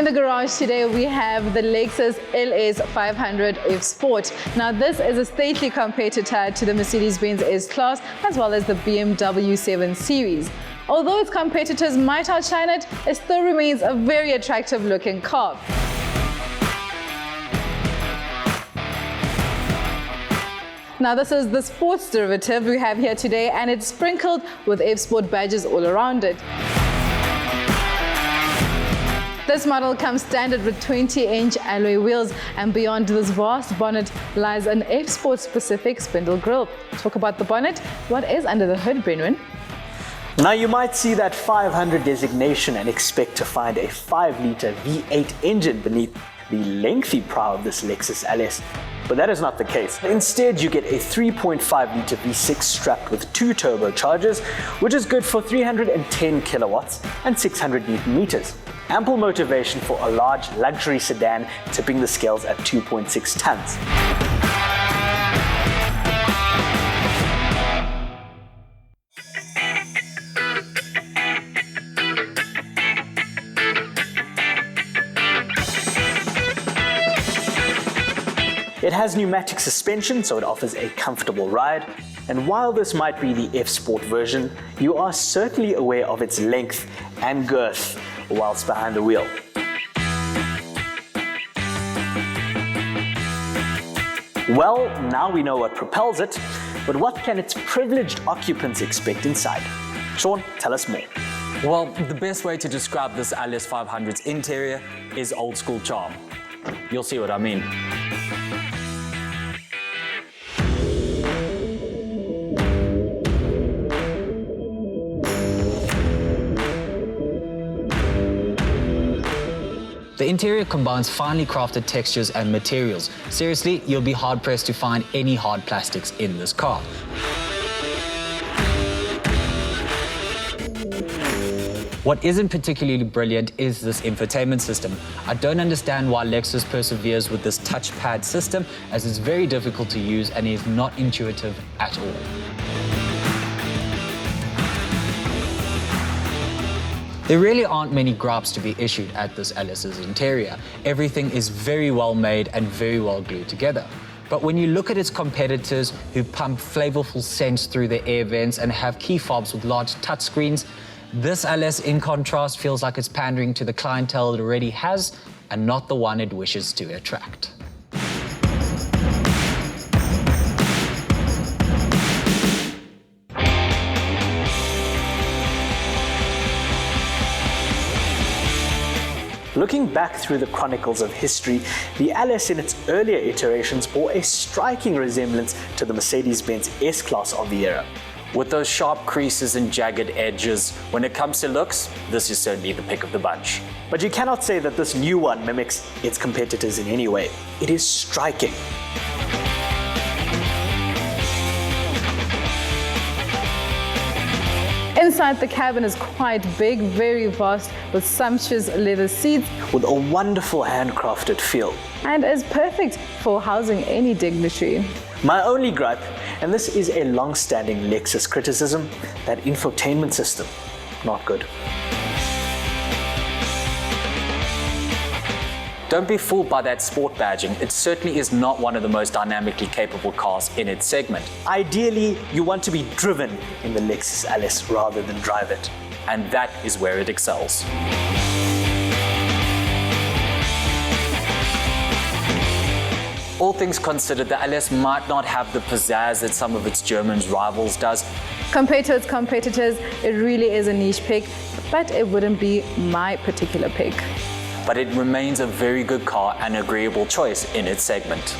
the garage today we have the Lexus LS 500 F Sport. Now this is a stately competitor to the Mercedes-Benz S-Class as well as the BMW 7 Series. Although its competitors might outshine it, it still remains a very attractive looking car. Now this is the sports derivative we have here today, and it's sprinkled with F Sport badges all around it. This model comes standard with 20-inch alloy wheels, and beyond this vast bonnet lies an F Sport specific spindle grille. Talk about the bonnet. What is under the hood, Brenwyn? Now you might see that 500 designation and expect to find a 5-litre V8 engine beneath the lengthy prow of this Lexus LS. But that is not the case. Instead, you get a 3.5-litre V6 strapped with 2 turbochargers, which is good for 310 kilowatts and 600 Newton meters. Ample motivation for a large luxury sedan tipping the scales at 2.6 tons. It has pneumatic suspension, so it offers a comfortable ride. And while this might be the F Sport version, you are certainly aware of its length and girth whilst behind the wheel. Well, now we know what propels it, but what can its privileged occupants expect inside? Sean, tell us more. Well, the best way to describe this LS 500's interior is old school charm. You'll see what I mean. The interior combines finely crafted textures and materials. Seriously, you'll be hard-pressed to find any hard plastics in this car. What isn't particularly brilliant is this infotainment system. I don't understand why Lexus perseveres with this touchpad system, as it's very difficult to use and is not intuitive at all. There really aren't many gripes to be issued at this LS's interior. Everything is very well made and very well glued together. But when you look at its competitors who pump flavorful scents through their air vents and have key fobs with large touchscreens, this LS in contrast feels like it's pandering to the clientele it already has and not the one it wishes to attract. Looking back through the chronicles of history, the LS in its earlier iterations bore a striking resemblance to the Mercedes-Benz S-Class of the era. With those sharp creases and jagged edges, when it comes to looks, this is certainly the pick of the bunch. But you cannot say that this new one mimics its competitors in any way. It is striking. Inside, the cabin is quite big, very vast, with sumptuous leather seats, with a wonderful handcrafted feel, and is perfect for housing any dignitary. My only gripe, and this is a long-standing Lexus criticism, that infotainment system, not good. Don't be fooled by that sport badging. It certainly is not one of the most dynamically capable cars in its segment. Ideally, you want to be driven in the Lexus LS rather than drive it. And that is where it excels. All things considered, the LS might not have the pizzazz that some of its German rivals does. Compared to its competitors, it really is a niche pick, but it wouldn't be my particular pick. But it remains a very good car and agreeable choice in its segment.